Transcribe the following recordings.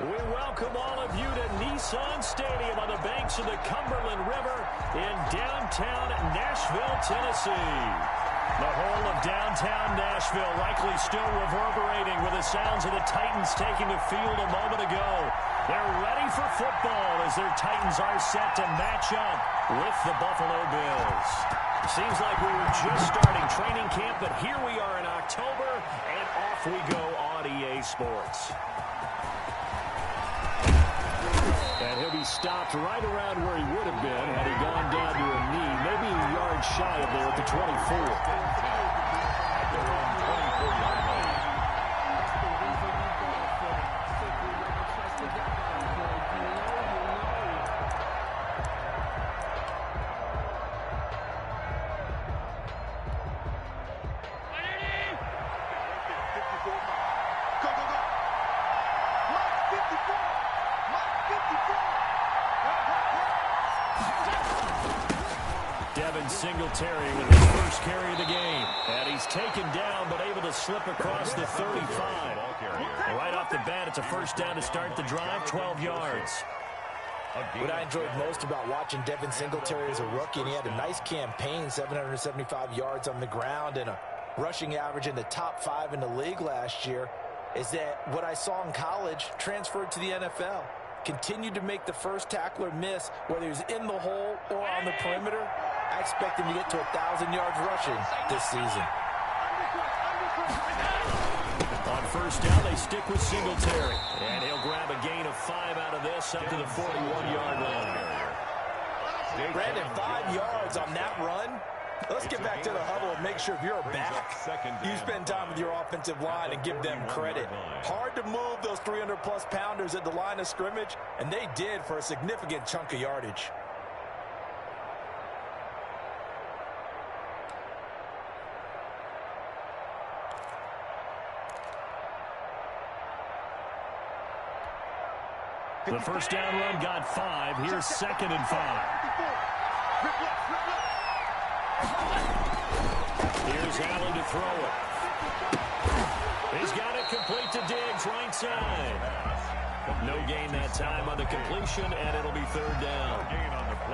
We welcome all of you to Nissan Stadium on the banks of the Cumberland River in downtown Nashville, Tennessee. The whole of downtown Nashville likely still reverberating with the sounds of the Titans taking the field a moment ago. They're ready for football as their Titans are set to match up with the Buffalo Bills. Seems like we were just starting training camp, but here we are in October, and off we go on EA Sports. And he'll be stopped right around where he would have been had he gone down to a knee, maybe a yard shy of there at the 24. Singletary with his first carry of the game. And he's taken down, but able to slip across the 35. Right off the bat, it's a first down to start the drive, 12 yards. What I enjoyed most about watching Devin Singletary as a rookie, and he had a nice campaign, 775 yards on the ground and a rushing average in the top 5 in the league last year, is that what I saw in college transferred to the NFL. Continued to make the first tackler miss, whether he's in the hole or on the perimeter. I expect him to get to 1,000 yards rushing this season. On first down, they stick with Singletary. And he'll grab a gain of 5 out of this up to the 41-yard line. Brandon, 5 yards on that run. Let's get back to the huddle and make sure if you're a back, you spend time with your offensive line and give them credit. Hard to move those 300-plus pounders at the line of scrimmage, and they did for a significant chunk of yardage. The first down run got 5. Here's 2nd and 5. Here's Allen to throw it. He's got it complete to Diggs, right side. No gain that time on the completion, and it'll be 3rd down.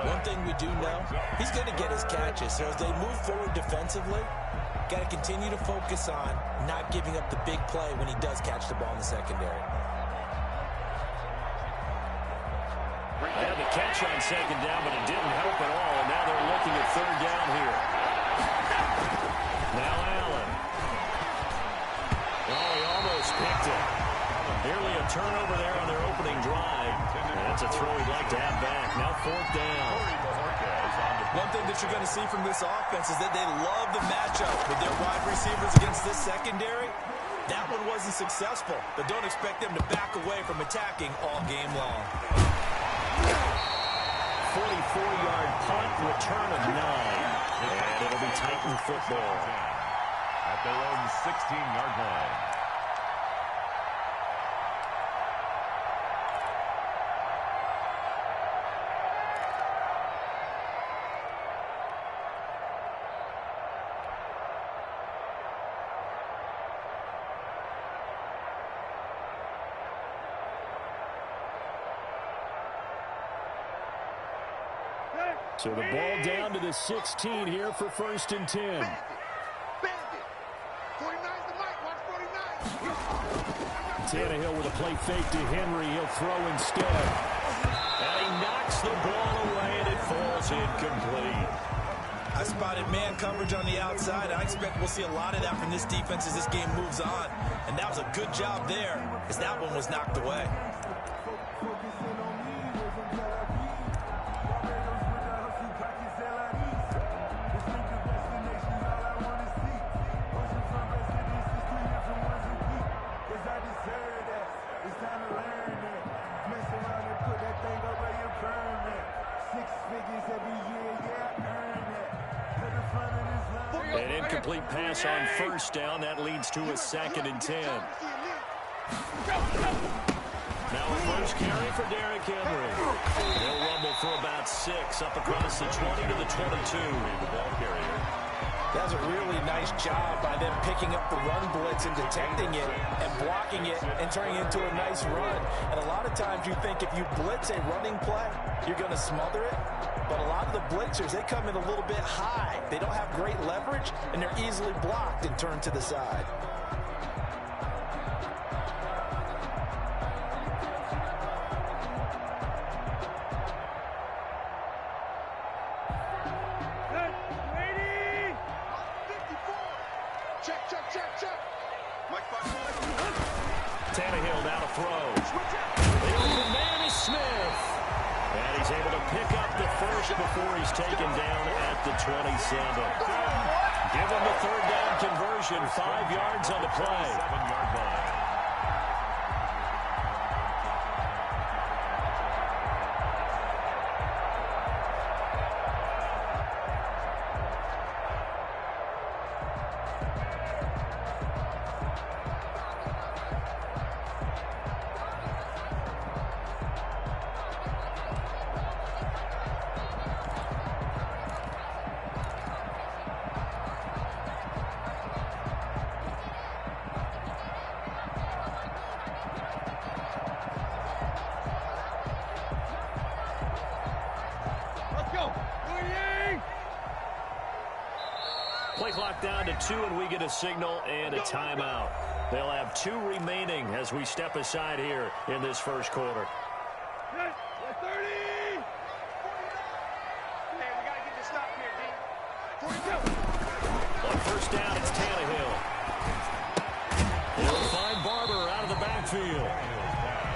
One thing we do know, he's going to get his catches. So as they move forward defensively, got to continue to focus on not giving up the big play when he does catch the ball in the secondary. They had the catch on 2nd down, but it didn't help at all, and now they're looking at 3rd down here. Now Allen. Oh, he almost picked it. Nearly a turnover there on their opening drive. That's a throw he'd like to have back. Now 4th down. One thing that you're going to see from this offense is that they love the matchup with their wide receivers against this secondary. That one wasn't successful, but don't expect them to back away from attacking all game long. 44-yard punt, return of 9. And it'll be Titan football. At their own 16-yard line. So the ball down to the 16 here for 1st and 10. Tannehill with a play fake to Henry. He'll throw instead. And he knocks the ball away, and it falls incomplete. I spotted man coverage on the outside. I expect we'll see a lot of that from this defense as this game moves on. And that was a good job there as that one was knocked away. An incomplete pass on first down. That leads to a 2nd and 10. Now a first carry for Derrick Henry. He'll rumble for about 6 up across the 20 to the 22. The ball carrier. That does a really nice job by them picking up the run blitz and detecting it and blocking it and turning it into a nice run. And a lot of times you think if you blitz a running play, you're going to smother it. But a lot of the blitzers, they come in a little bit high. They don't have great leverage, and they're easily blocked and turned to the side. Tannehill now to throw. The man is Smith. And he's able to pick up the first before he's taken down at the 27. Give him the third down conversion. 5 yards on the play. 7-yard line. Play clock down to 2, and we get a signal and a timeout. They'll have 2 remaining as we step aside here in this first quarter. 30! Hey, we got to get this stop here, D. 42! On first down, it's Tannehill. He'll find Barber out of the backfield.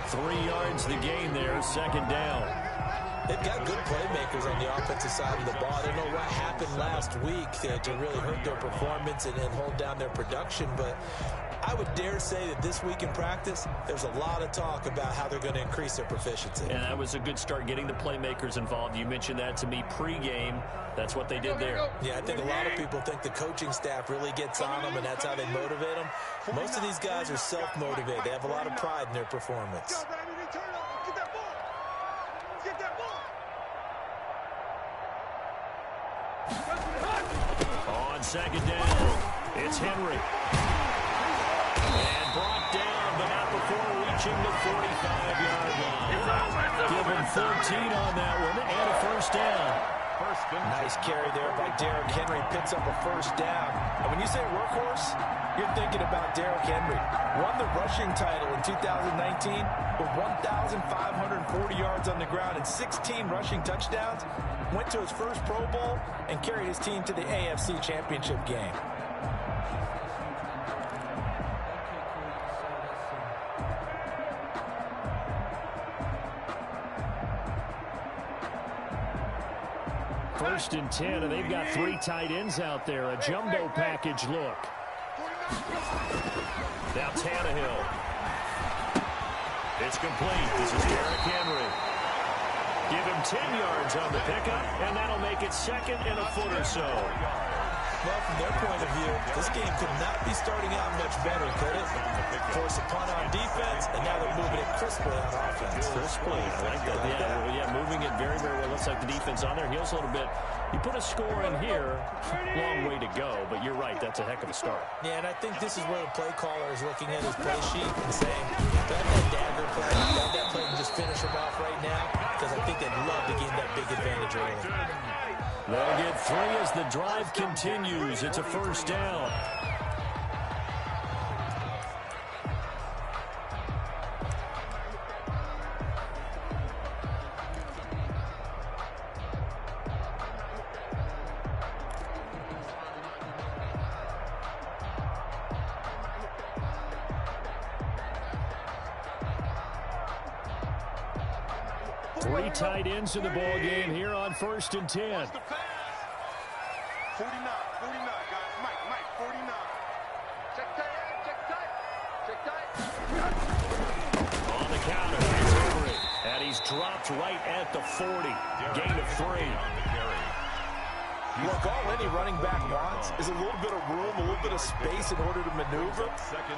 3 yards the gain there, second down. They've got good playmakers on the offensive side of the ball. I don't know what happened last week to really hurt their performance and hold down their production, but I would dare say that this week in practice, there's a lot of talk about how they're going to increase their proficiency. And that was a good start, getting the playmakers involved. You mentioned that to me pregame. That's what they did there. Yeah, I think a lot of people think the coaching staff really gets on them, and that's how they motivate them. Most of these guys are self-motivated. They have a lot of pride in their performance. On second down, it's Henry. And brought down, but not before reaching the 45-yard line. Give him 13 on that one and a first down. Nice carry there by Derrick Henry. Picks up a first down. And when you say workhorse, you're thinking about Derrick Henry. Won the rushing title in 2019 with 1,540 yards on the ground and 16 rushing touchdowns. Went to his first Pro Bowl and carried his team to the AFC Championship game. First and 10, and they've got 3 tight ends out there. A jumbo package look. Now Tannehill. It's complete. This is Derrick Henry. Give him 10 yards on the pickup, and that'll make it second and a foot or so. Well, from their point of view, this game could not be starting out much better, could it? Force a punt on defense, and now they're moving it crisply on offense. Crisply, I like that. Yeah, moving it very, very well. Looks like the defense on their heels a little bit. You put a score in here, long way to go, but you're right, that's a heck of a start. Yeah, and I think this is where the play caller is looking at his play sheet and saying, do I have that dagger play? Do I have that play and just finish him off right now? Because I think they'd love to gain that big advantage early. They'll get 3 as the drive continues. It's a first down. Three tight ends in the ball game here on first and 10. 49, 49, guys. Mike, 49. Check tight. On the counter, here's Henry. And he's dropped right at the 40. Gain of 3. Look, all any running back wants is a little bit of room, a little bit of space in order to maneuver.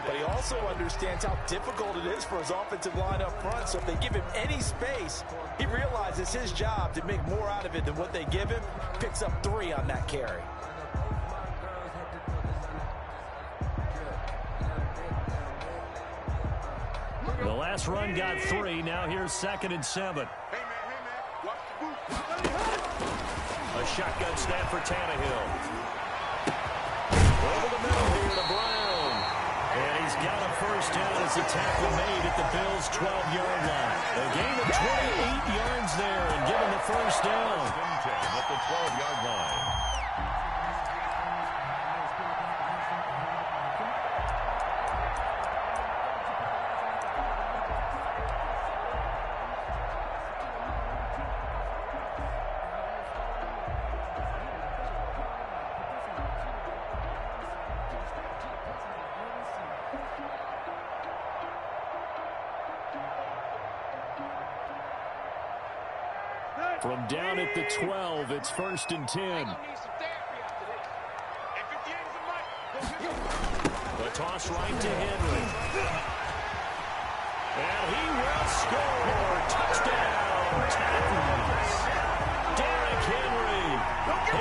But he also understands how difficult it is for his offensive line up front. So if they give him any space, he realizes his job to make more out of it than what they give him. Picks up 3 on that carry. The last run got 3. Now here's 2nd and 7. Hey, man. Watch the boot. A shotgun snap for Tannehill. Over the middle here to Brown. And he's got a first down as the tackle made at the Bills' 12-yard line. A gain of 28 yards there and given the first down. At the 12-yard line. From down at the 12, it's 1st and 10. The toss right to Henry. And he will score. Touchdown, Titans. Derrick Henry,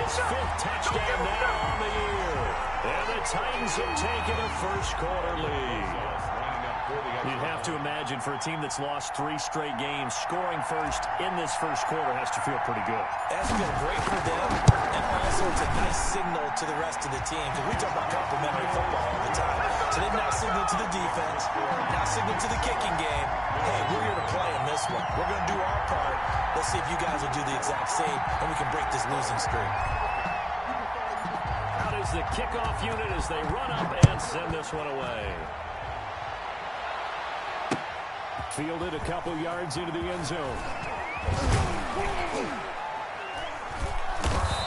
his 5th touchdown now on the year. And the Titans have taken a first-quarter lead. You'd have to imagine for a team that's lost 3 straight games, scoring first in this first quarter has to feel pretty good. That's feel great for them, and also it's a nice signal to the rest of the team, because we talk about complementary football all the time. So they now signal to the defense, now signal to the kicking game. Hey, we're here to play in this one. We're going to do our part. Let's see if you guys will do the exact same, and we can break this losing streak. Out is the kickoff unit as they run up and send this one away. Fielded a couple yards into the end zone.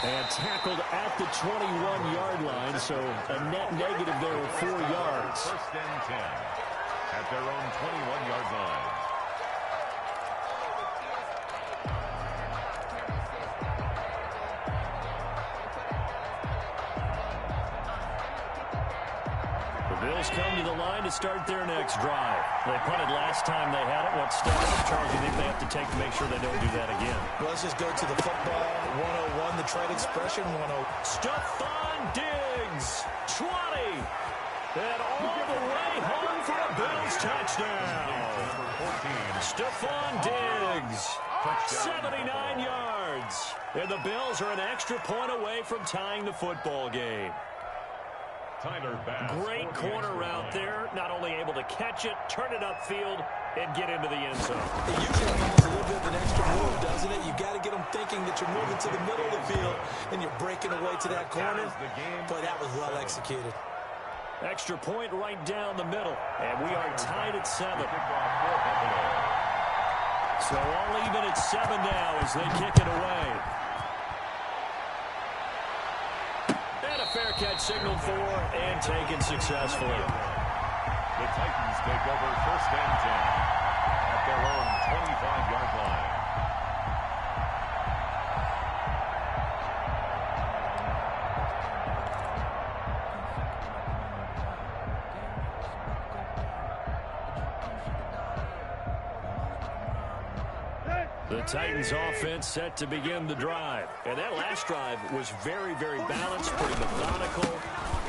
And tackled at the 21-yard line, so a net negative there of 4 yards. 1st and 10 at their own 21-yard line. Bills come to the line to start their next drive. They punted last time they had it. What steps, Charles, do you think they have to take to make sure they don't do that again? Well, let's just go to the football 101, the trade expression 101. Stephon Diggs, 20. And all the way home for a Bills touchdown. Stephon Diggs, 79 yards. And the Bills are an extra point away from tying the football game. Great corner route there. Not only able to catch it, turn it upfield, and get into the end zone. It usually means a little bit of an extra move, doesn't it? You've got to get them thinking that you're moving to the middle of the field and you're breaking away to that corner. Boy, that was well executed. Extra point right down the middle. And we are tied at 7. So all even at 7 now as they kick it away. Fair catch signaled for and taken successfully. The Titans take over 1st and 10 at their own 25-yard line. The Titans offense set to begin the drive. And that last drive was very, very balanced, pretty methodical.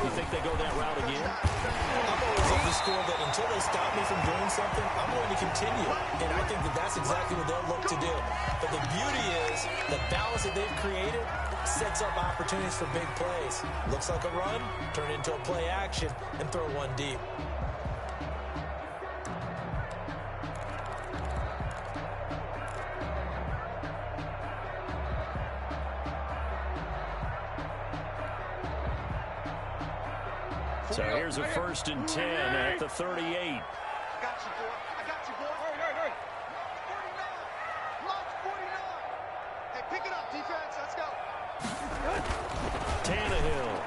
You think they go that route again? I'm always of the school that until they stop me from doing something, I'm going to continue. And I think that that's exactly what they'll look to do. But the beauty is the balance that they've created sets up opportunities for big plays. Looks like a run, turn into a play action, and throw one deep. So here's a 1st and 10 at the 38. I got you, boy. I got you, boy. Hurry. 49. Launch 49. Hey, pick it up, defense. Let's go. Tannehill.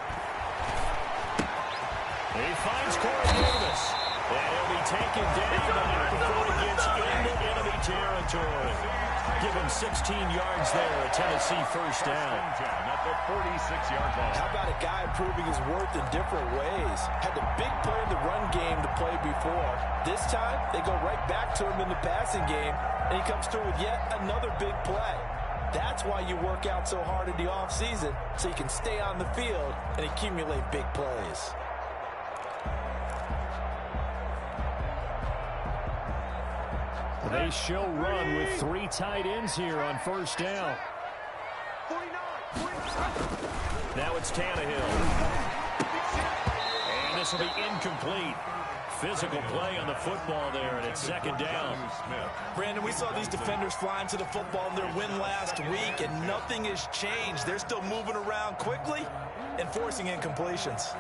He finds Corey Davis. And he'll be taken down before he gets into enemy territory. Give him 16 yards there, a Tennessee first down. At the 46-yard line. How about a guy proving his worth in different ways? Had the big play in the run game to play before. This time, they go right back to him in the passing game, and he comes through with yet another big play. That's why you work out so hard in the offseason, so you can stay on the field and accumulate big plays. They show run with 3 tight ends here on first down. 49. Now it's Tannehill. And this will be incomplete. Physical play on the football there, and it's second down. Brandon, we saw these defenders flying to the football in their win last week, and nothing has changed. They're still moving around quickly and forcing incompletions.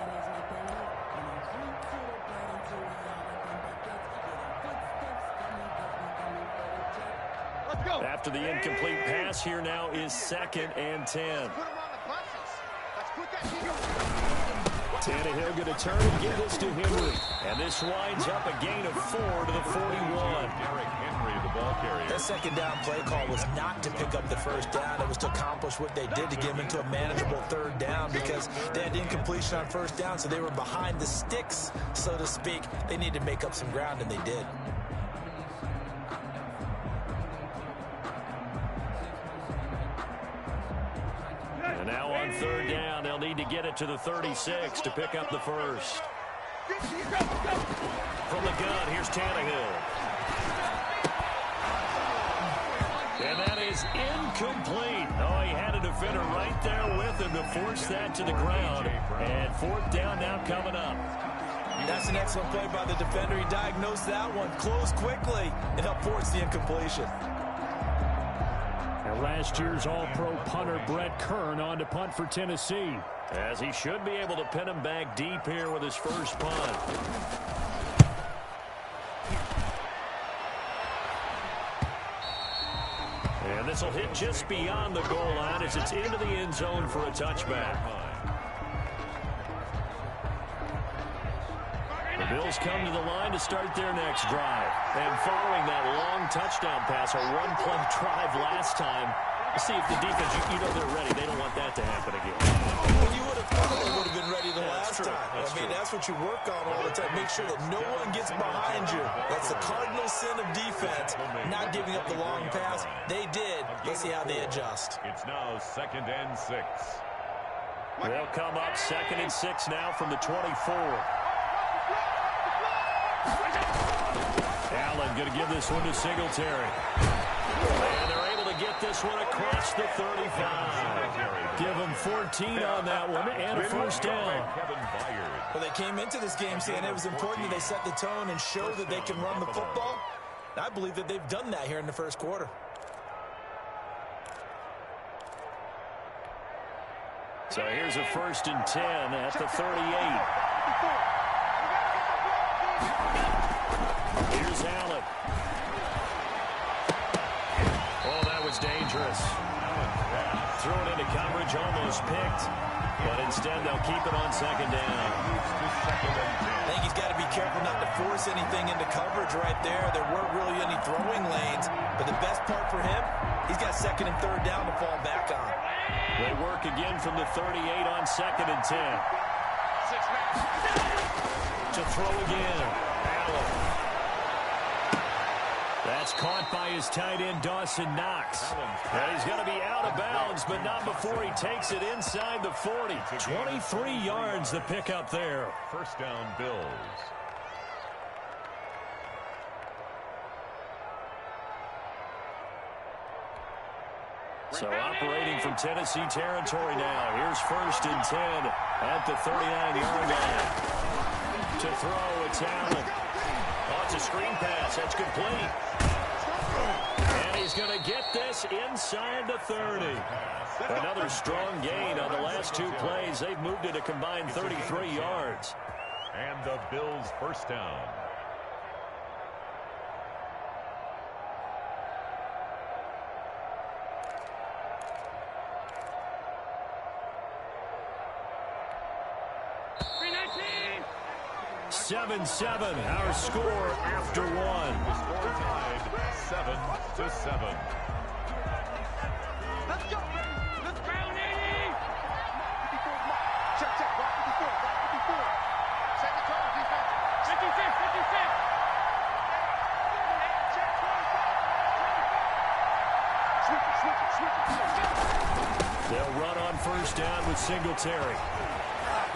Let's go. After the incomplete pass, here now is 2nd and 10. Put him on the buses. Let's put that deal. Tannehill going to turn and give this to Henry. And this winds up a gain of 4 to the 41. Derrick Henry, the ball carrier. That second down play call was not to pick up the first down. It was to accomplish what they did to get them into a manageable third down because they had incompletion on first down, so they were behind the sticks, so to speak. They needed to make up some ground, and they did. And now on third down, they'll need to get it to the 36 to pick up the first. From the gun, here's Tannehill. And that is incomplete. Oh, he had a defender right there with him to force that to the ground. And fourth down now coming up. That's an excellent play by the defender. He diagnosed that one, closed quickly, and helped force the incompletion. And last year's All-Pro punter Brett Kern on to punt for Tennessee, as he should be able to pin him back deep here with his first punt. And this will hit just beyond the goal line as it's into the end zone for a touchback. The Bills come to the line to start their next drive. And following that long touchdown pass, a one-play drive last time, see if the defense, you know they're ready. They don't want that to happen again. Well, you would have thought they would have been ready the last true. time. That's what you work on all the time. Make sure that no one gets behind you. That's the cardinal sin of defense, not giving up the long pass. They did. Let's see how they adjust. It's now 2nd and 6. They'll come up 2nd and 6 now from the 24. Allen going to give this one to Singletary. And they're able to get this one across the 35. Give them 14 on that one and a first down. Well, they came into this game saying it was important that they set the tone and show that they can run the football. I believe that they've done that here in the first quarter. So here's a 1st and 10 at the 38. Here's Allen. Oh, that was dangerous. Threw it into coverage, almost picked. But instead, they'll keep it on 2nd down. I think he's got to be careful not to force anything into coverage right there. There weren't really any throwing lanes. But the best part for him, he's got 2nd and 3rd down to fall back on. They work again from the 38 on 2nd and 10. To throw again. Allen. That's caught by his tight end, Dawson Knox. And he's going to be out of bounds, but not before he takes it inside the 40. 23 yards the pickup there. First down, Bills. So operating from Tennessee territory now. Here's 1st and 10 at the 39-yard line. To throw, it's Allen. Oh, it's a screen pass. That's complete. And he's going to get this inside the 30. Another strong gain on the last 2 plays. They've moved it a combined 33 yards. And the Bills' first down. Seven, our score after 1. The score tied 7-7. Let's go. Let's go. Check, check. Block 54. Block 54. Set the tone, defense. 56. Sweep it. They'll run on first down with Singletary.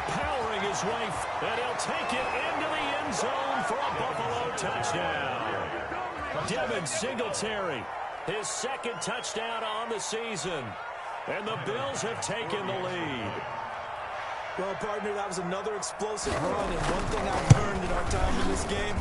Powering his way, and he'll take it into the end zone for a Buffalo touchdown. Devin Singletary, his second touchdown on the season. And the Bills have taken the lead. Well, partner, that was another explosive run, and one thing I've learned in our time in this game,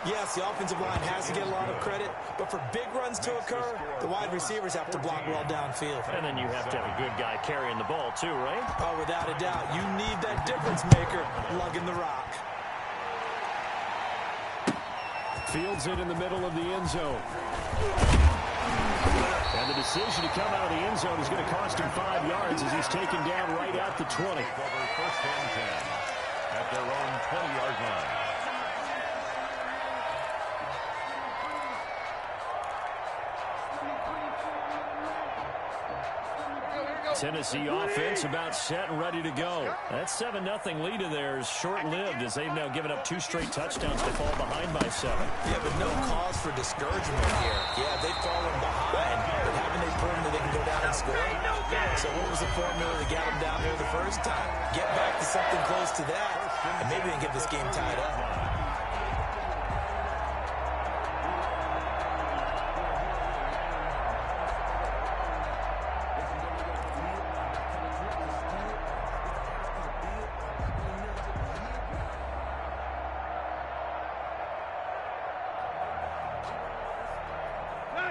yes, the offensive line has to get a lot of credit, but for big runs to occur, the wide receivers have to block well downfield. And then you have to have a good guy carrying the ball too, right? Oh, without a doubt. You need that difference maker lugging the rock. Fields it in the middle of the end zone. And the decision to come out of the end zone is going to cost him 5 yards as he's taken down right at the 20. Over first and 10 at their own 20-yard line. Tennessee offense about set and ready to go. That 7-0 lead of theirs short-lived as they've now given up 2 straight touchdowns to fall behind by 7. Yeah, but no cause for discouragement here. Yeah, they've fallen behind, but haven't they proven that they can go down and score? So what was the formula that got them down there the first time? Get back to something close to that, and maybe they can get this game tied up.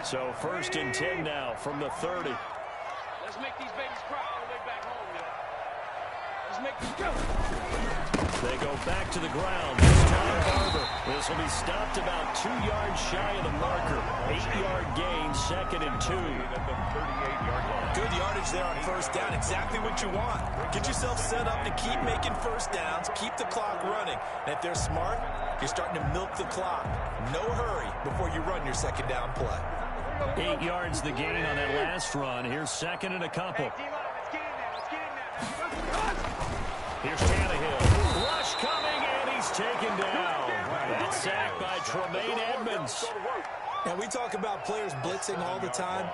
So first and 10 now from the 30. Let's make these babies cry all the way back home, yo. Let's make them go. They go back to the ground. This time Barber. This will be stopped about 2 yards shy of the marker. 8-yard gain, second and 2. Good yardage there on first down. Exactly what you want. Get yourself set up to keep making first downs, keep the clock running. And if they're smart, you're starting to milk the clock. No hurry before you run your second down play. 8 yards the gain on that last run. Here's second and a couple. Here's Tannehill. Rush coming, and he's taken down. That's sacked by Tremaine Edmonds. Now, we talk about players blitzing all the time.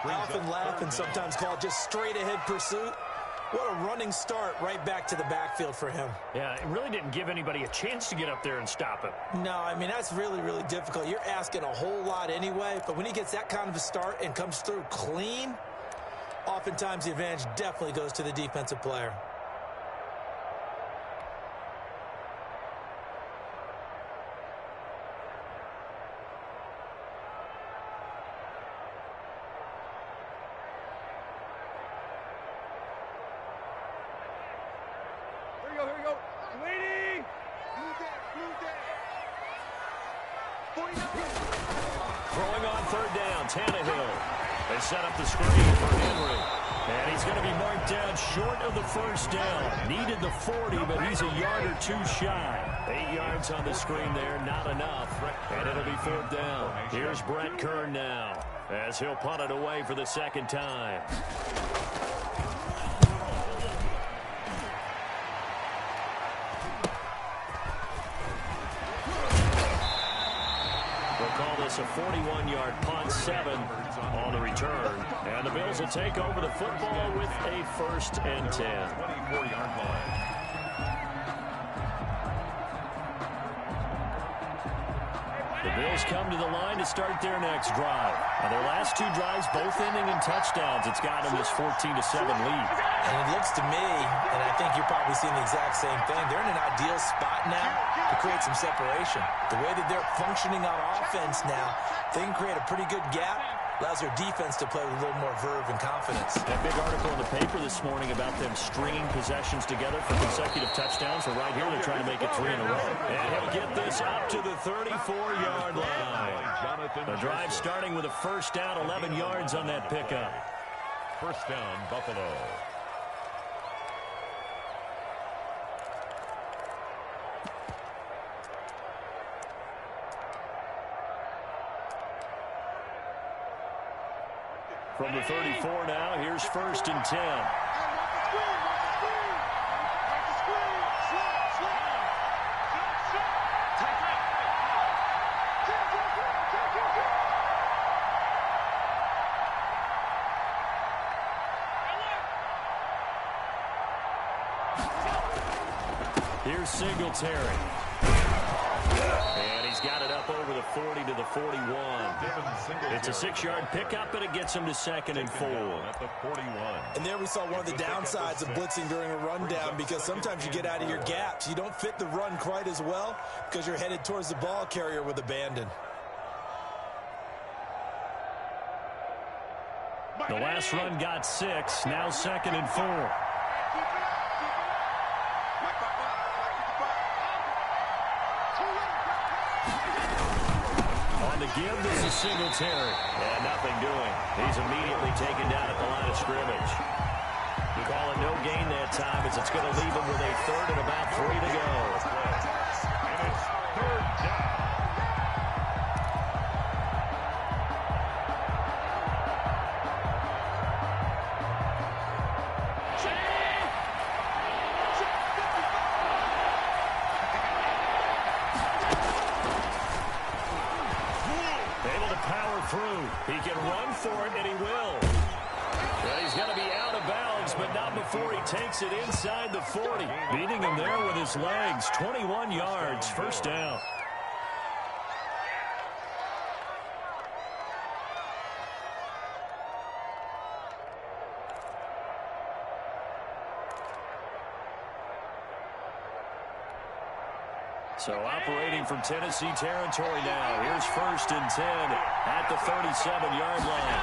I often laugh and sometimes call it just straight-ahead pursuit. What a running start right back to the backfield for him. Yeah, it really didn't give anybody a chance to get up there and stop him. No, I mean, that's really, really difficult. You're asking a whole lot anyway, but when he gets that kind of a start and comes through clean, oftentimes the advantage definitely goes to the defensive player. Here we go. Waiting. Blue down. Throwing on third down, Tannehill. They set up the screen for Henry. And he's going to be marked down short of the first down. Needed the 40, but he's a yard or 2 shy. 8 yards on the screen there, not enough. And it'll be fourth down. Here's Brett Kern now as he'll punt it away for the second time. A 41-yard punt, 7 on the return. And the Bills will take over the football with a first and 10. 24-yard line. The Bills come to the line to start their next drive. And their last 2 drives, both ending in touchdowns. It's got them this 14-7 lead. And it looks to me, and I think you're probably seeing the exact same thing, they're in an ideal spot now to create some separation. The way that they're functioning on offense now, they can create a pretty good gap. Allows their defense to play with a little more verve and confidence. That big article in the paper this morning about them stringing possessions together for consecutive touchdowns. So right here, they're trying to make it 3 in a row. And he'll get this up to the 34-yard line. The drive starting with a first down, 11 yards on that pickup. First down, Buffalo. From the 34 now, here's first and 10. Here's Singletary. And he's got it up over the 40 to the 41. It's a 6-yard pickup, and it gets him to 2nd and 4. At the 41. And there we saw one of the downsides of blitzing during a rundown, because sometimes you get out of your gaps. You don't fit the run quite as well because you're headed towards the ball carrier with abandon. The last run got 6. Now 2nd and 4. On the give, this is Singletary. And nothing doing. He's immediately taken down at the line of scrimmage. You call it no gain that time, as it's going to leave him with a 3rd and about 3 to go. And it's 3rd down. He can run for it, and he will. But he's going to be out of bounds, but not before he takes it inside the 40. Beating him there with his legs. 21 yards, 1st down. So operating from Tennessee territory now. Here's 1st and 10 at the 37-yard line.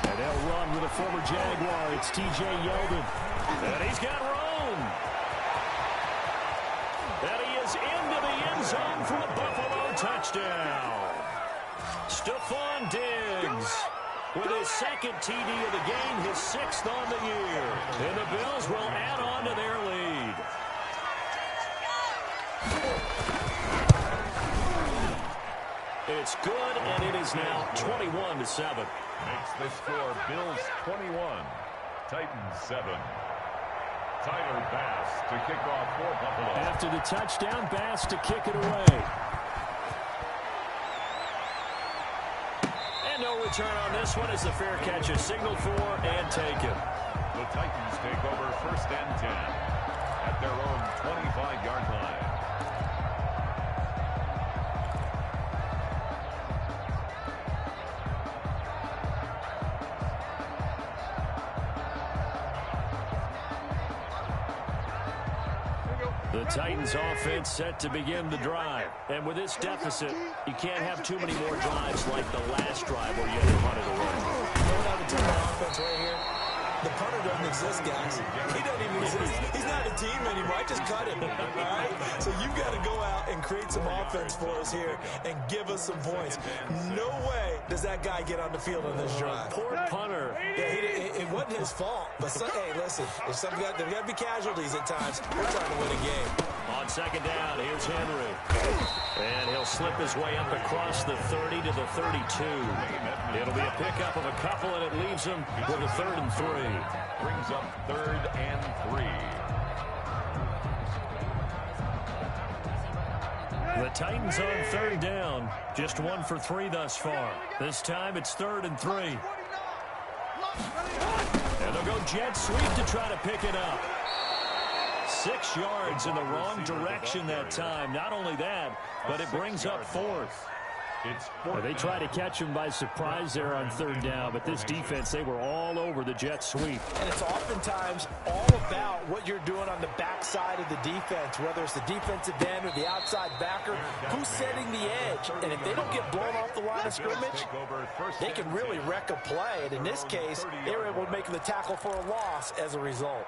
And they'll run with a former Jaguar. It's T.J. Yeldon. And he's got room. And he is into the end zone for a Buffalo touchdown. Stephon Diggs with his 2nd TD of the game, his 6th on the year. And the Bills will add on to their lead. It's good, and it is now 21-7. Makes the score Bills 21, Titans 7. Tyler Bass to kick off for Buffalo. After the touchdown, Bass to kick it away. And no return on this one as the fair catch is signaled for and taken. The Titans take over 1st and 10 at their own 25-yard line. The Titans offense set to begin the drive. And with this deficit, you can't have too many more drives like the last drive where you had to punt it away. Going out to the offense right here. The punter doesn't exist, guys. He doesn't even exist. He's not a team anymore. I just cut him. All right? So you've got to go out and create some offense for us here and give us some points. No way does that guy get on the field on this drive. Poor punter. Yeah, it wasn't his fault. But, hey, listen, there's got to be casualties at times. We're trying to win a game. On 2nd down, here's Henry. And he'll slip his way up across the 30 to the 32. It'll be a pickup of a couple, and it leaves him with a 3rd and 3. Brings up 3rd and 3. The Titans on 3rd down. Just 1 for 3 thus far. This time it's 3rd and 3. And they'll go jet sweep to try to pick it up. 6 yards in the wrong direction that time. Not only that, but it brings up 4th. They try to catch him by surprise there on 3rd down, but this defense, they were all over the jet sweep. And it's oftentimes all about what you're doing on the backside of the defense, whether it's the defensive end or the outside backer, who's setting the edge. And if they don't get blown off the line of scrimmage, they can really wreck a play. And in this case, they were able to make the tackle for a loss as a result.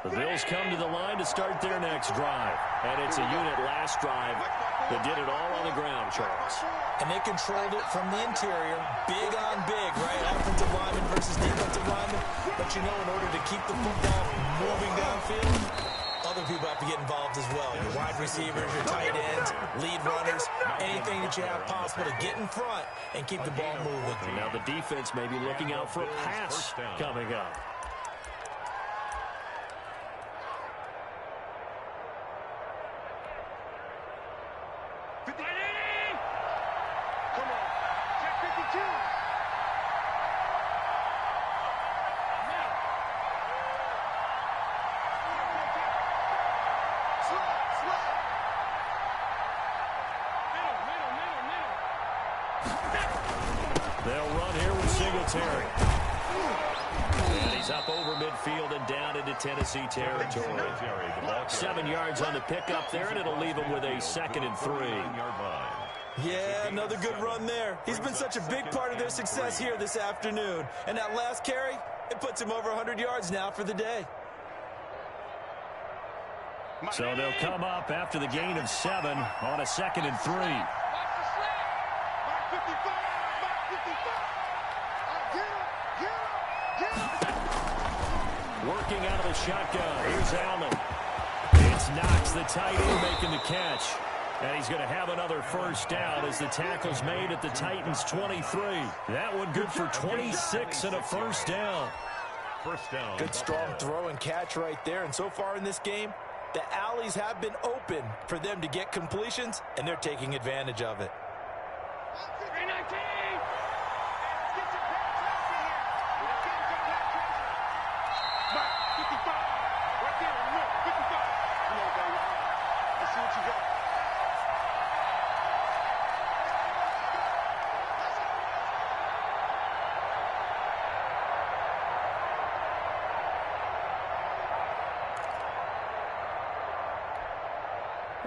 The Bills come to the line to start their next drive. And it's a unit last drive that did it all on the ground, Charles. And they controlled it from the interior. Big on big, right? Offensive lineman versus defensive lineman. But you know, in order to keep the football moving downfield, other people have to get involved as well. Your wide receivers, your tight ends, lead runners, anything that you have possible to get in front and keep the ball moving. Now the defense may be looking out for a pass coming up. They'll run here with Singletary. And he's up over midfield and down into Tennessee territory. 7 yards on the pickup there, and it'll leave him with a 2nd and 3. Yeah, another good run there. He's been such a big part of their success here this afternoon. And that last carry, it puts him over 100 yards now for the day. So they'll come up after the gain of 7 on a 2nd and 3. Working out of the shotgun. Here's Allen. It's Knox, the tight end, making the catch. And he's going to have another first down as the tackle's made at the Titans' 23. That one good for 26 and a first down. Good strong throw and catch right there. And so far in this game, the alleys have been open for them to get completions, and they're taking advantage of it.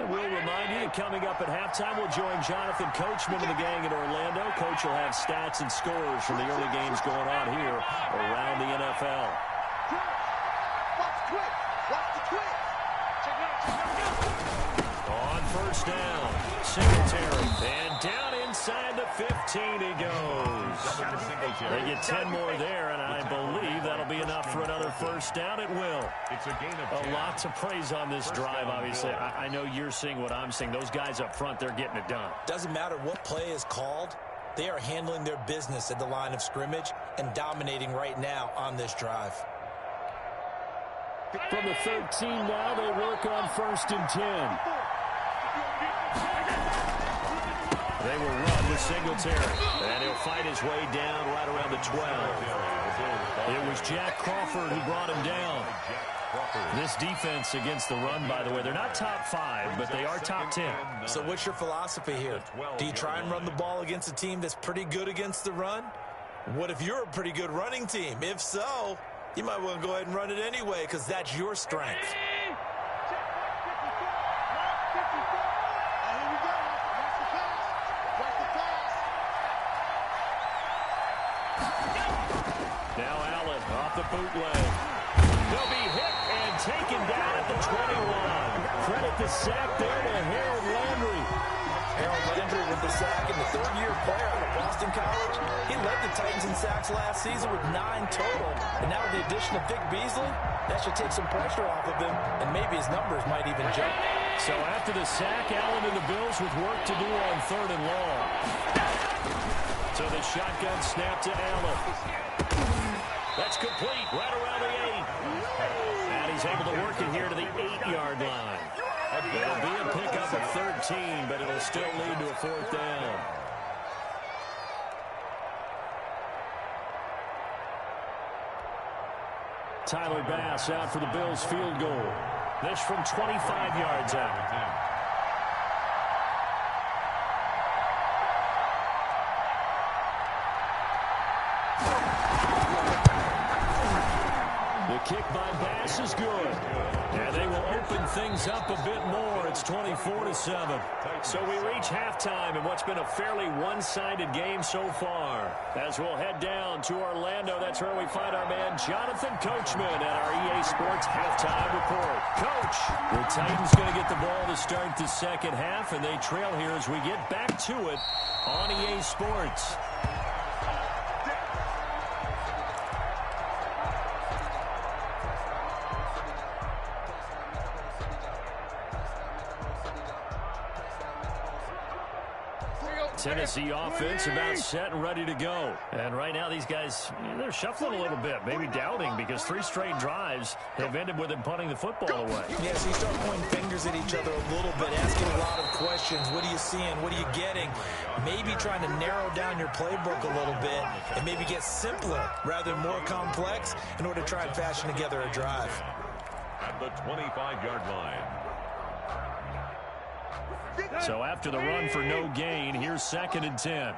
We'll remind you that coming up at halftime, we'll join Jonathan Coachman and the gang in Orlando. Coach will have stats and scores from the early games going on here around the NFL. On first down, Singletary. And down inside the 15 he goes. They get 10 more there, and I believe that'll be enough for another first down. It will. A lot to praise on this drive, obviously. I know you're seeing what I'm seeing. Those guys up front, they're getting it done. Doesn't matter what play is called. They are handling their business at the line of scrimmage and dominating right now on this drive. From the 13 now, they work on 1st and 10. They will run with Singletary, and he'll fight his way down right around the 12. It was Jack Crawford who brought him down. This defense against the run, by the way, they're not top 5, but they are top 10. So what's your philosophy here? Do you try and run the ball against a team that's pretty good against the run? What if you're a pretty good running team? If so, you might want to go ahead and run it anyway because that's your strength. Now Allen off the bootleg. They'll be hit and taken down at the 21. Credit the sack there to Harold Landry. Harold Landry with the sack, and the third-year player out of Boston College. He led the Titans in sacks last season with 9 total. And now with the addition of Vic Beasley, that should take some pressure off of him, and maybe his numbers might even jump. So after the sack, Allen and the Bills with work to do on 3rd and long. So the shotgun snap to Allen. That's complete right around the 8. And he's able to work it here to the 8-yard line. It'll be a pickup of 13, but it'll still lead to a 4th down. Tyler Bass out for the Bills field goal. This from 25 yards out. The kick by Bass is good. And they will open things up a bit more. It's 24-7. So we reach halftime in what's been a fairly one-sided game so far. As we'll head down to Orlando, that's where we find our man Jonathan Coachman at our EA Sports Halftime Report. Coach, the Titans going to get the ball to start the second half, and they trail here as we get back to it on EA Sports. Tennessee offense about set and ready to go. And right now these guys, they're shuffling a little bit, maybe doubting, because 3 straight drives have ended with them punting the football away. Yeah, so you start pointing fingers at each other a little bit, asking a lot of questions. formations. What are you seeing? What are you getting? Maybe trying to narrow down your playbook a little bit and maybe get simpler rather than more complex in order to try and fashion together a drive. At the 25-yard line. So after the run for no gain, here's 2nd and 10.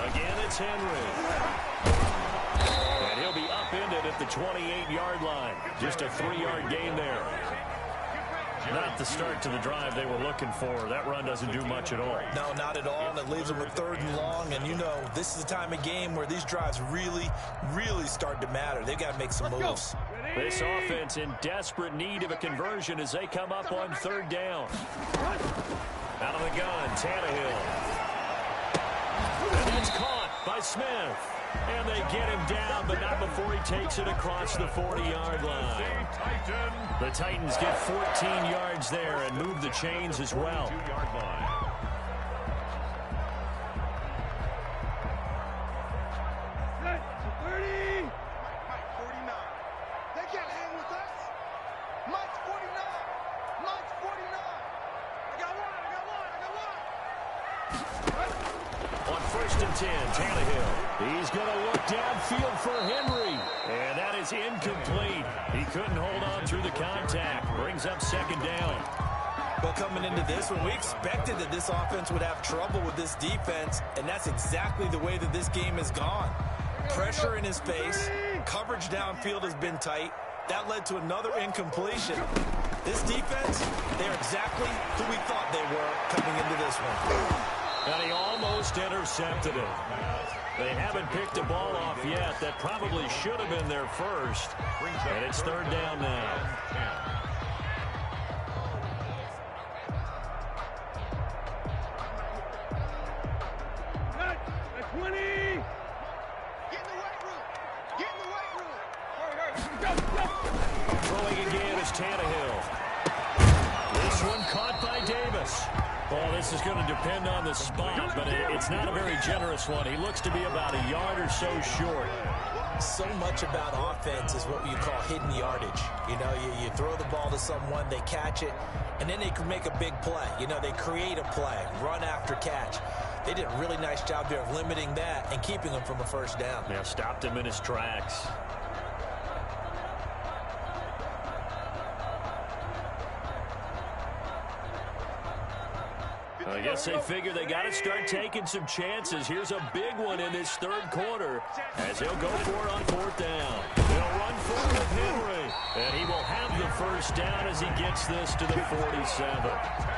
Again, it's Henry. And he'll be upended at the 28-yard line. Just a 3-yard gain there. Not the start to the drive they were looking for. That run doesn't do much at all. No, not at all, and it leaves them with 3rd and long. And, you know, this is the time of game where these drives really, really start to matter. They've got to make some moves. This offense in desperate need of a conversion as they come up on 3rd down. Out of the gun, Tannehill. And it's caught by Smith. And they get him down, but not before he takes it across the 40-yard line. The Titans get 14 yards there and move the chains as well. 2-yard line. Tannehill. He's going to look downfield for Henry. And that is incomplete. He couldn't hold on through the contact. Brings up 2nd down. Well, coming into this one, we expected that this offense would have trouble with this defense, and that's exactly the way that this game has gone. Pressure in his face. Coverage downfield has been tight. That led to another incompletion. This defense, they're exactly who we thought they were coming into this one. And he almost intercepted it. They haven't picked a ball off yet. That probably should have been their first. And it's 3rd down now. Throwing again is Tannehill. This one caught by Davis. Well, this is going to depend on the spot, but it's not a very generous one. He looks to be about a yard or so short. So much about offense is what you call hidden yardage. You know, you throw the ball to someone, they catch it, and then they can make a big play. You know, they create a play, run after catch. They did a really nice job there of limiting that and keeping him from a 1st down. Yeah, stopped him in his tracks. I guess they figure they got to start taking some chances. Here's a big one in this 3rd quarter as he'll go for it on 4th down. They'll run for it with Henry, and he will have the 1st down as he gets this to the 47.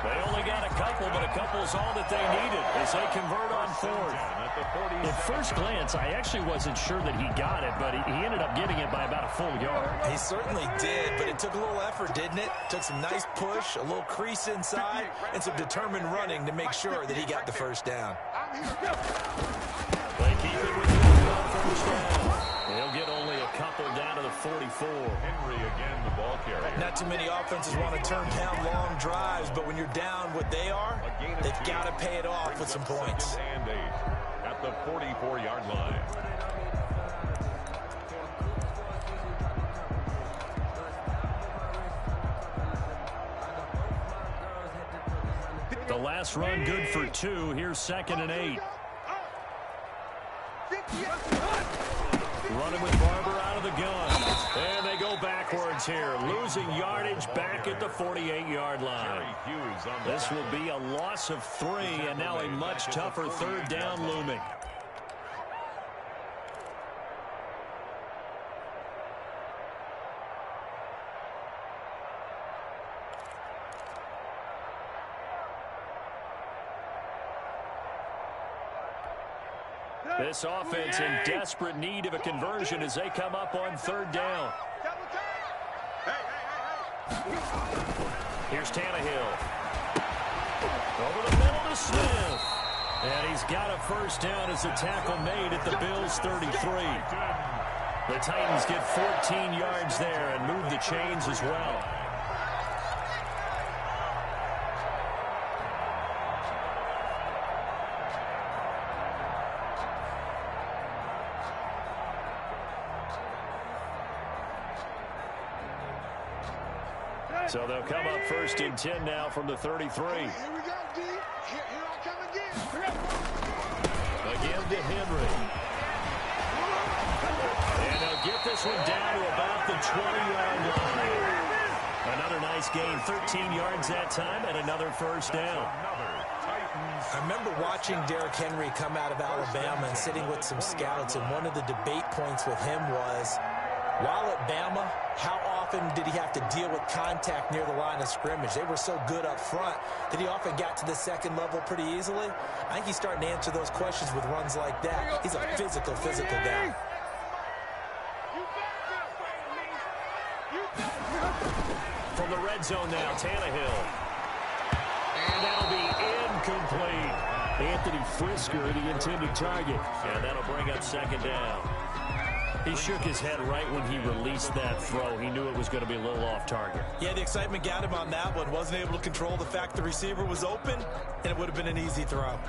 They only got a couple, but a couple's all that they needed as they convert on 4th. At first glance, I actually wasn't sure that he got it, but he ended up getting it by about a full yard. He certainly did, but it took a little effort, didn't it? Took some nice push, a little crease inside, and some determined running to make sure that he got the 1st down. They keep it with him on 1st down. They'll get only a couple down to the 44. Henry again, the ball carrier. Not too many offenses want to turn down long drives, but when you're down what they are, they've got to pay it off with some points. 2nd and 8 at the 44-yard line. The last run good for 2. Here's 2nd and 8. Running with Barber out of the gun. And they go backwards here. Losing yardage back at the 48-yard line. This will be a loss of 3 and now a much tougher 3rd down looming. This offense in desperate need of a conversion as they come up on 3rd down. Here's Tannehill. Over the middle to Smith. And he's got a 1st down as a tackle made at the Bills' 33. The Titans get 14 yards there and move the chains as well. So they'll come up 1st and 10 now from the 33. Here we go, D. Here I come again. Again to Henry. And they'll get this one down to about the 20-yard line. Another nice gain, 13 yards that time, and another 1st down. I remember watching Derrick Henry come out of Alabama and sitting with some scouts, and one of the debate points with him was, while at Bama, how often did he have to deal with contact near the line of scrimmage? They were so good up front that he often got to the second level pretty easily. I think he's starting to answer those questions with runs like that. He's a physical guy. From the red zone now, Tannehill. And that'll be incomplete. Anthony Frisker, the intended target. And that'll bring up 2nd down. He shook his head right when he released that throw. He knew it was going to be a little off target. Yeah, the excitement got him on that one. Wasn't able to control the fact the receiver was open, and it would have been an easy throw.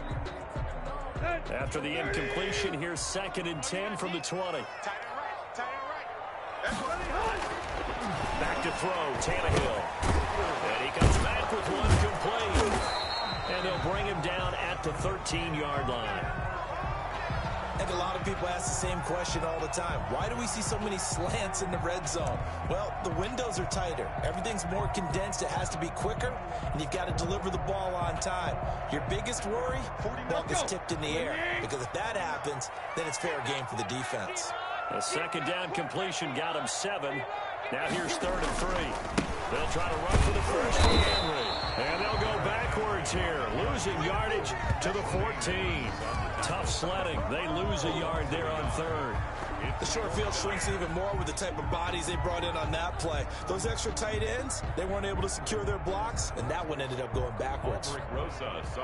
After the incompletion, here's 2nd and 10 from the 20. Back to throw, Tannehill. And he comes back with one complete. And they'll bring him down at the 13-yard line. I think a lot of people ask the same question all the time. Why do we see so many slants in the red zone? Well, the windows are tighter. Everything's more condensed. It has to be quicker, and you've got to deliver the ball on time. Your biggest worry? Ball gets tipped in the air, because if that happens, then it's fair game for the defense. A 2nd down completion got him 7. Now here's 3rd and 3. They'll try to run for the first with Henry. And they'll go backwards here, losing yardage to the 14. Tough sledding. They lose a yard there on 3rd. The short field shrinks even more with the type of bodies they brought in on that play. Those extra tight ends, they weren't able to secure their blocks, and that one ended up going backwards.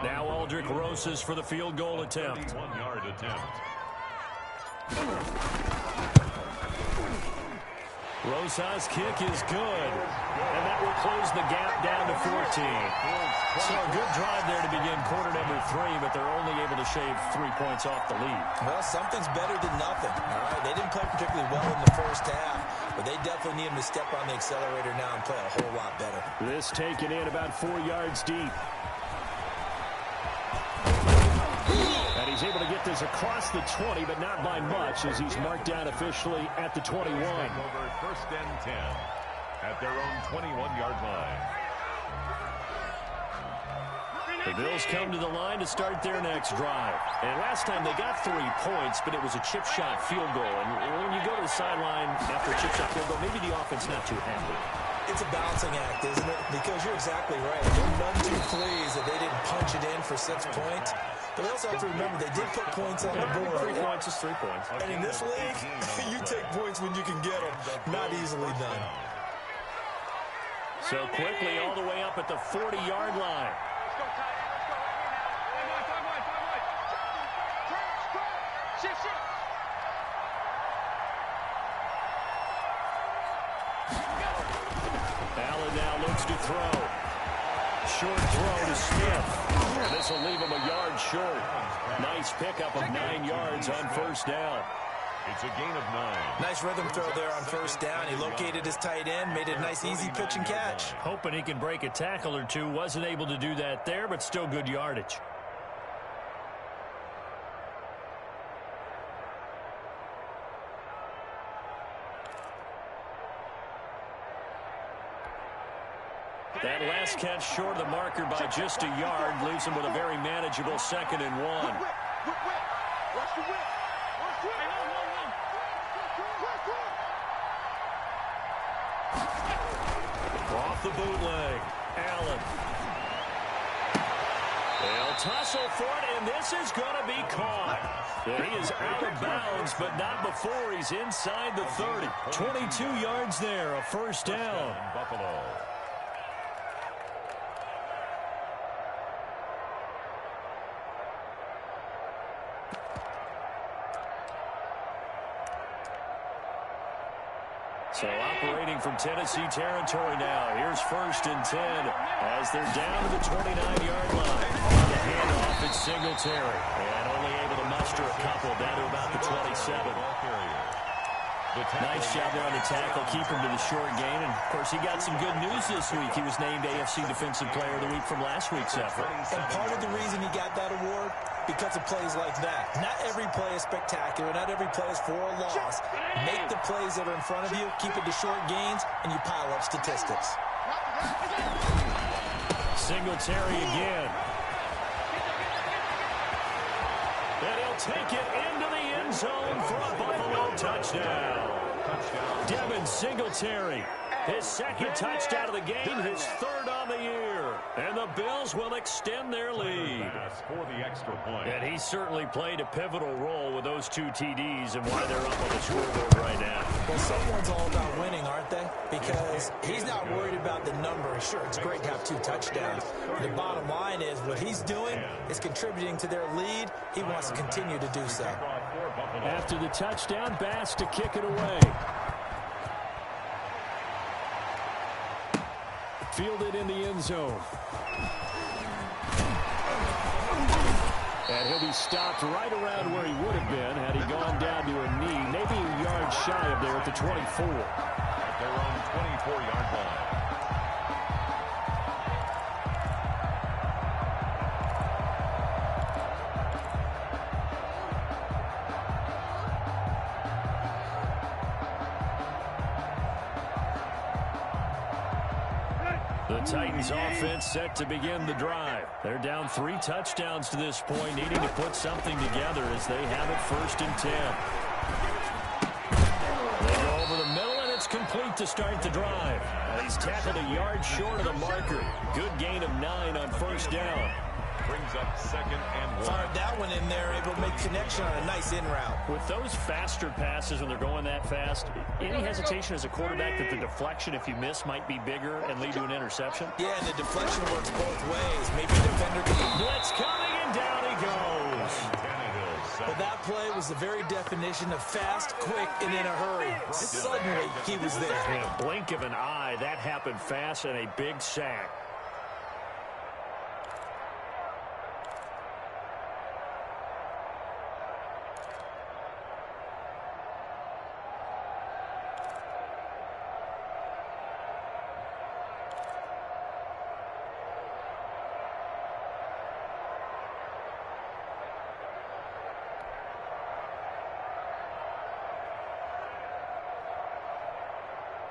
Now Aldrick Rosas for the field goal attempt. 1-yard attempt. Rosas' kick is good, and that will close the gap down to 14. So a good drive there to begin quarter number 3, but they're only able to shave 3 points off the lead. Well, something's better than nothing. All right, they didn't play particularly well in the first half, but they definitely need him to step on the accelerator now and play a whole lot better. This taken in about 4 yards deep. And he's able to get this across the 20, but not by much, as he's marked down officially at the 21. Over 1st and 10 at their own 21-yard line. The Bills come to the line to start their next drive. And last time they got 3 points, but it was a chip shot field goal. And when you go to the sideline after a chip shot field goal, maybe the offense not too happy. It's a balancing act, isn't it? Because you're exactly right. They're none too pleased that they didn't punch it in for 6 points. But we also have to remember they did put points on the board. 3 points is 3 points. And in this league, you take points when you can get them. Not easily done. So quickly all the way up at the 40-yard line. Allen now looks to throw. Short throw to Smith. And this will leave him a yard short. Nice pickup of 9 yards on 1st down. It's a gain of 9. Nice rhythm throw there on 1st down. He located his tight end, made it a nice easy pitch and catch. Hoping he can break a tackle or two. Wasn't able to do that there, but still good yardage. That last catch short of the marker by just a yard leaves him with a very manageable 2nd and 1. Watch the whip. Off the bootleg. Allen. They'll tussle for it, and this is going to be caught. Yeah, he is out of bounds, but not before he's inside the 30. 22 yards there, a 1st down. Buffalo. So operating from Tennessee territory now. Here's 1st and 10 as they're down to the 29-yard line. The handoff is Singletary. And only able to muster a couple down to about the 27. Nice job there on the tackle, keep him to the short gain. And, of course, he got some good news this week. He was named AFC Defensive Player of the Week from last week's effort. And part of the reason he got that award, because of plays like that. Not every play is spectacular. Not every play is for a loss. Make the plays that are in front of you, keep it to short gains, and you pile up statistics. Singletary again. And he'll take it into the end zone for a Buffalo touchdown. Devin Singletary, his second touchdown of the game, his third on the year. And the Bills will extend their lead. For the extra point. And he certainly played a pivotal role with those 2 TDs and why they're up on the scoreboard right now. Well, someone's all about winning, aren't they? Because he's not worried about the number. Sure, it's great to have 2 touchdowns. The bottom line is what he's doing is contributing to their lead. He wants to continue to do so. After the touchdown, Bass to kick it away. Fielded in the end zone. And he'll be stopped right around where he would have been had he gone down to a knee, maybe a yard shy of there at the 24. At their own 24-yard line. The Titans offense set to begin the drive. They're down 3 touchdowns to this point, needing to put something together as they have it 1st and 10. They go over the middle, and it's complete to start the drive. He's tackled a yard short of the marker. Good gain of 9 on 1st down. Brings up 2nd and 1. Fired that one in there, able to make connection on a nice in route. With those faster passes when they're going that fast, any hesitation as a quarterback that the deflection, if you miss, might be bigger and lead to an interception? Yeah, and the deflection works both ways. Maybe the defender can... Blitz coming, and down he goes. But that play was the very definition of fast, quick, and in a hurry. Suddenly, he was there. In a blink of an eye, that happened fast, and a big sack.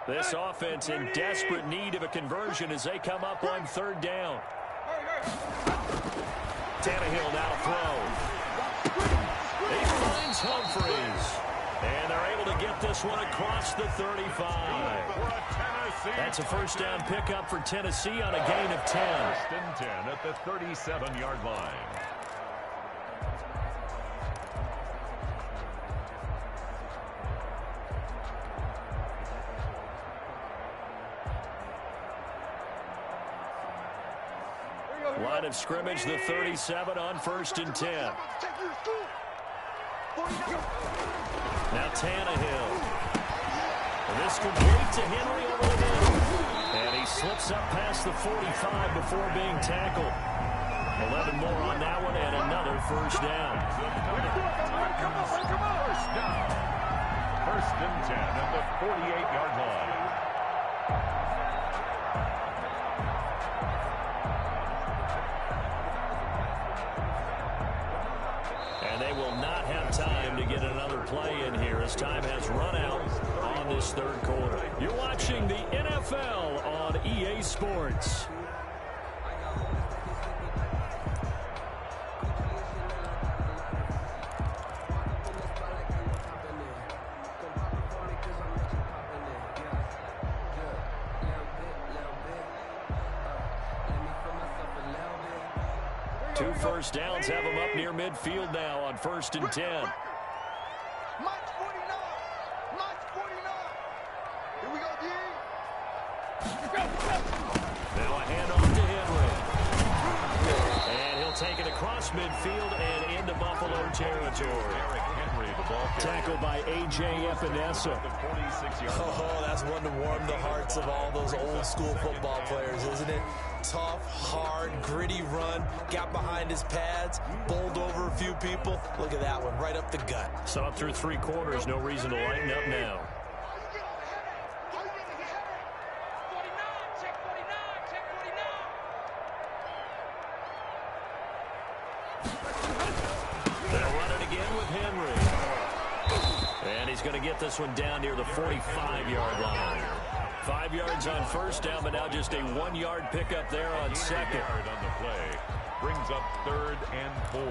This offense in desperate need of a conversion as they come up on 3rd down. Tannehill now to throw. He finds Humphries. And they're able to get this one across the 35. That's a 1st down pickup for Tennessee on a gain of 10. 1st and 10 at the 37-yard line. Line of scrimmage, the 37 on 1st and 10. Now Tannehill. This complete to Henry over the middle. And he slips up past the 45 before being tackled. 11 more on that one and another 1st down. 1st and 10 at the 48-yard line. They will not have time to get another play in here as time has run out on this 3rd quarter. You're watching the NFL on EA Sports. Two 1st downs have them up near midfield now on 1st and 10. March 49. March 49. Here we go, D. Now a handoff to Henry. And he'll take it across midfield and into Buffalo territory. Tackled by A.J. Epinesa. Oh, that's one to warm the hearts of all those old school football players, isn't it? Tough, hard, gritty run. Got behind his pads, bowled over a few people. Look at that one, right up the gut. So up through 3 quarters, no reason to lighten up now. They'll run it again with Henry. And he's going to get this one down near the 45-yard line. 5 yards on first down, but now just a 1-yard pickup there on second. Yard on the play. Brings up 3rd and 4.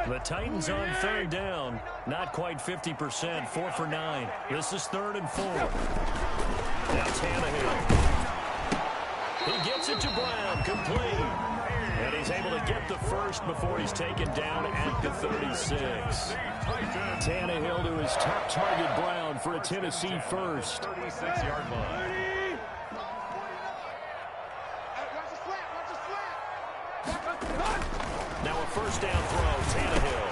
The Titans on 3rd down. Not quite 50%. 4 for 9. This is 3rd and 4. Now Tannehill. He gets it to Brown. Complete. And he's able to get the first before he's taken down at the 36. Tannehill to his top target, Brown, for a Tennessee first. 36-yard line. Now a first down throw, Tannehill.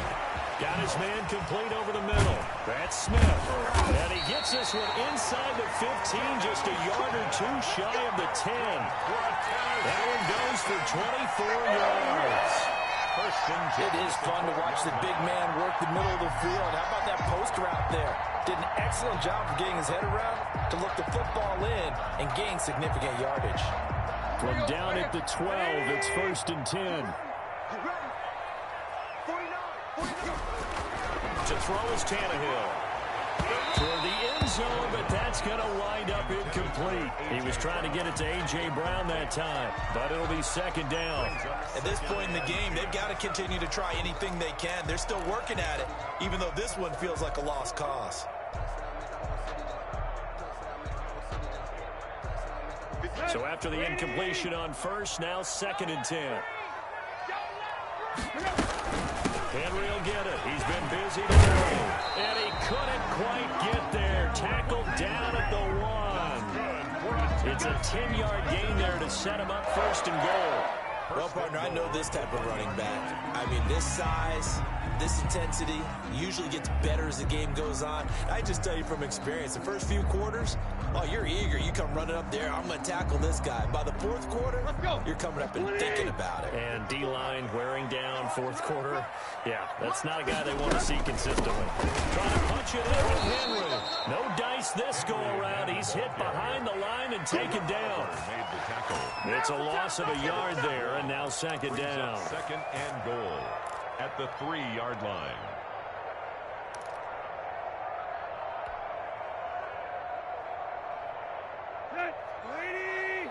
Got his man complete over the middle. That's Smith. And he gets this one inside the 15, just a yard or two shy of the 10. That one goes for 24 yards. It is fun to watch the big man work the middle of the field. How about that post route there? Did an excellent job of getting his head around to look the football in and gain significant yardage. From down at the 12, it's 1st and 10. To throw is Tannehill. Toward the end zone, but that's going to wind up incomplete. He was trying to get it to A.J. Brown that time, but it'll be 2nd down. At this point in the game, they've got to continue to try anything they can. They're still working at it, even though this one feels like a lost cause. So after the incompletion on first, now 2nd and 10. Henry will get it. He's been busy today. And he couldn't quite get there. Tackled down at the 1. It's a 10-yard gain there to set him up 1st and goal. Well, partner, I know this type of running back. I mean, this size, this intensity usually gets better as the game goes on. I just tell you from experience, the first few quarters, oh, you're eager. You come running up there. I'm going to tackle this guy. By the 4th quarter, you're coming up and thinking about it. And D-line wearing down 4th quarter. Yeah, that's not a guy they want to see consistently. Trying to punch it in with Henry. No dice this go-around. He's hit behind the line and taken down. It's a loss of a yard there, and now 2nd down. 2nd and goal at the 3-yard line. Lady!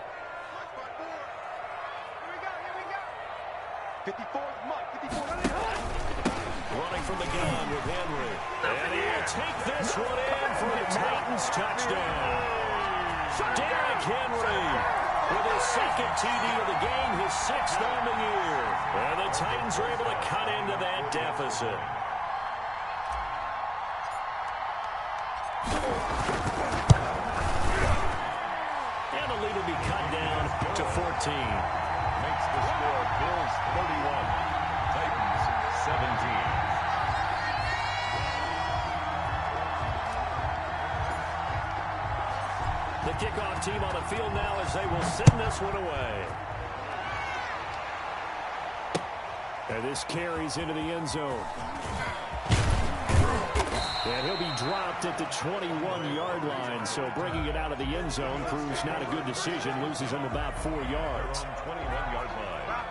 54, Mike, 54. Running from the gun with Henry. And he'll take this one in for a Titans touchdown. Derrick Henry with his 2nd TD of the game, his 6th on the year. And the Titans are able to cut into that deficit. And the lead will be cut down to 14. Makes the score Bills 31, Titans 17. The kickoff team on the field now as they will send this one away. And this carries into the end zone. And he'll be dropped at the 21-yard line. So bringing it out of the end zone proves not a good decision. Loses him about 4 yards. 21-yard line.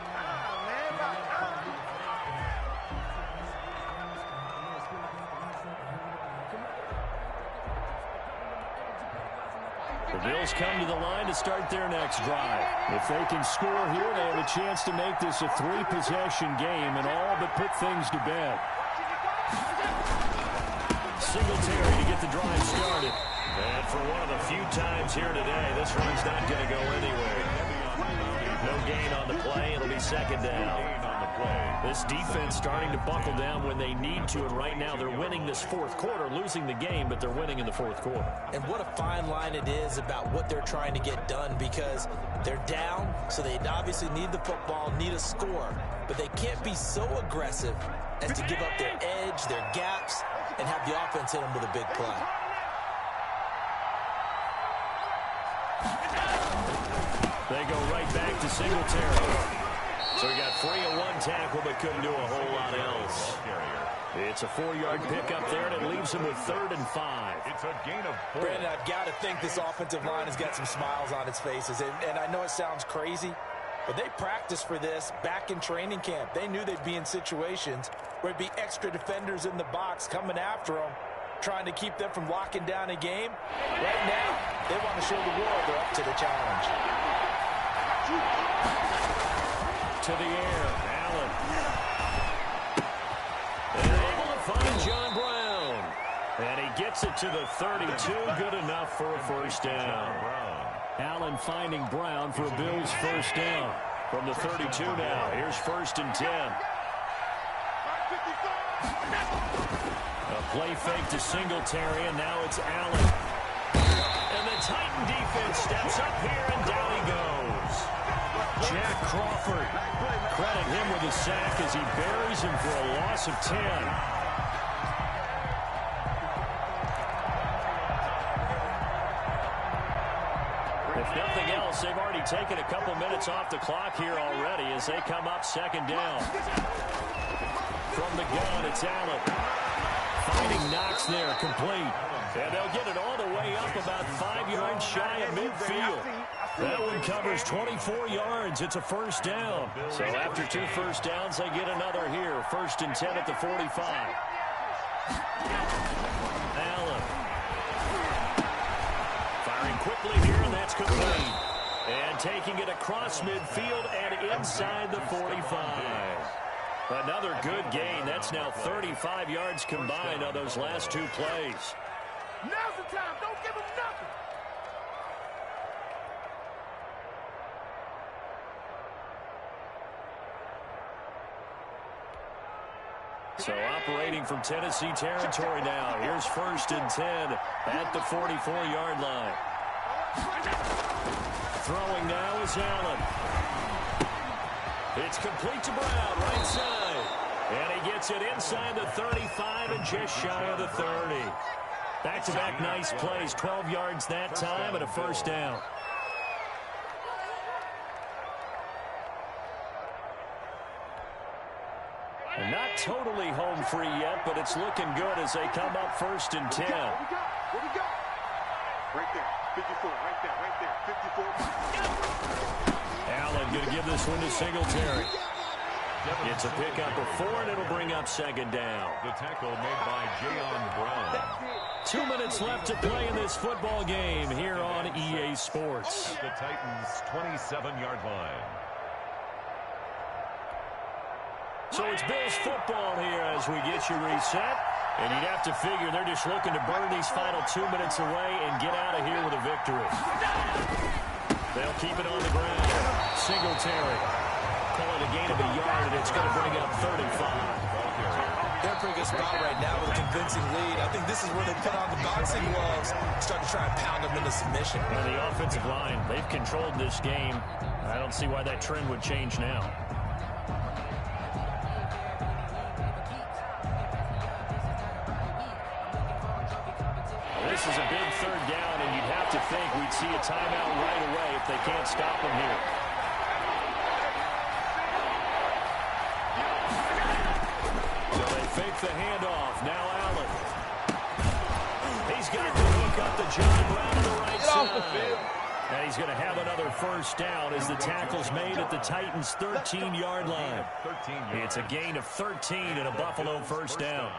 The Bills come to the line to start their next drive. If they can score here, they have a chance to make this a 3-possession game and all but put things to bed. Singletary to get the drive started. And for one of the few times here today, this one's not going to go anywhere. No gain on the play. It'll be 2nd down. This defense starting to buckle down when they need to, and right now they're winning this 4th quarter, losing the game, but they're winning in the 4th quarter. And what a fine line it is about what they're trying to get done, because they're down, so they obviously need the football, need a score, but they can't be so aggressive as to give up their edge, their gaps, and have the offense hit them with a big play. They go right back to Singletary. So he got 3 on 1 tackle, but couldn't do a whole lot else. It's a 4-yard pickup there, and it leaves him with 3rd and 5. It's a gain of 4. Brandon, I've got to think this offensive line has got some smiles on its faces. And I know it sounds crazy, but they practiced for this back in training camp. They knew they'd be in situations where it'd be extra defenders in the box coming after them, trying to keep them from locking down a game. Right now, they want to show the world they're up to the challenge. To the air, Allen. And able to find John Brown. And he gets it to the 32. Good enough for a first down. Allen finding Brown for a Bills first down. From the 32 now. Here's 1st and 10. A play fake to Singletary, and now it's Allen. And the Titan defense steps up here, and down he goes. Jack Crawford. Credit him with a sack as he buries him for a loss of 10. If nothing else, they've already taken a couple minutes off the clock here already as they come up 2nd down. From the gun, it's Allen. Finding Knox there, complete. And they'll get it all the way up about 5 yards shy of midfield. That one covers 24 yards. It's a first down. So after 2 first downs, they get another here. 1st and 10 at the 45. Allen. Firing quickly here, and that's complete. And taking it across midfield and inside the 45. Another good gain. That's now 35 yards combined on those last 2 plays. Now's the time. Don't give him nothing. So operating from Tennessee territory now. Here's 1st and 10 at the 44-yard line. Throwing now is Allen. It's complete to Brown, right side. And he gets it inside the 35 and just shy of the 30. Back-to-back nice plays, 12 yards that time and a first down. And not totally home free yet, but it's looking good as they come up 1st and 10. Where we go? Right there. 54. Right there. 54. Allen going to give this one to Singletary. It's a pickup of 4, and it'll bring up 2nd down. The tackle made by Jayon Brown. 2 minutes left to play in this football game here on EA Sports. The Titans' 27-yard line. So it's Bills football here as we get you reset. And you'd have to figure they're just looking to burn these final 2 minutes away and get out of here with a victory. They'll keep it on the ground. Singletary. Call it a gain of a yard, and it's going to bring up 3rd and 5. They're in a pretty good spot right now with a convincing lead. I think this is where they put on the boxing gloves, start to try and pound them into submission. And the offensive line, they've controlled this game. I don't see why that trend would change now. This is a big 3rd down, and you'd have to think we'd see a timeout right away if they can't stop them here. So they fake the handoff. Now Allen. He's got the hook up to John Brown on the right side. And he's going to have another first down as the tackle's made at the Titans' 13-yard line. It's a gain of 13 and a Buffalo first down.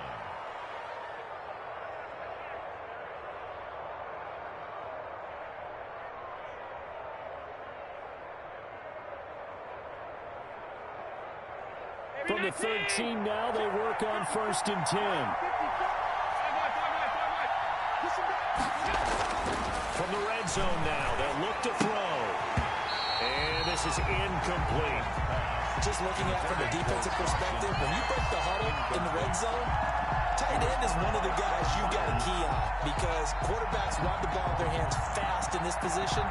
From the 13 now, they work on 1st and 10. From the red zone now, they'll look to throw. And this is incomplete. Just looking at it from a defensive perspective, when you break the huddle in the red zone, tight end is one of the guys you've got to key on because quarterbacks want the ball in their hands fast in this position,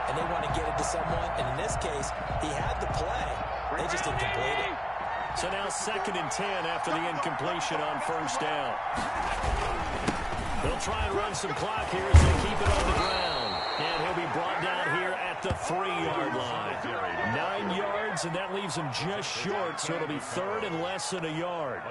and they want to get it to someone. And in this case, he had the play. They just didn't complete it. So now 2nd and 10 after the incompletion on 1st down. They'll try and run some clock here as they keep it on the ground. And he'll be brought down here at the 3-yard line. 9 yards, and that leaves him just short, so it'll be third and less than a yard.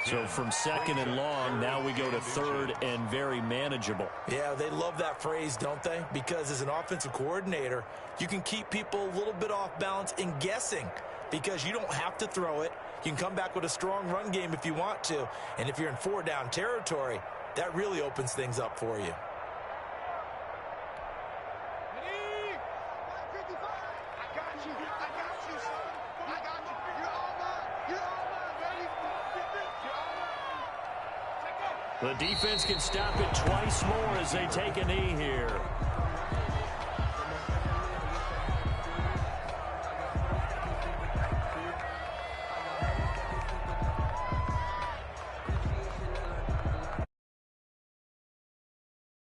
So from second and long, now we go to third and very manageable. Yeah, they love that phrase, don't they? Because as an offensive coordinator, you can keep people a little bit off balance and guessing because you don't have to throw it. You can come back with a strong run game if you want to. And if you're in 4-down territory, that really opens things up for you. The defense can stop it twice more as they take a knee here.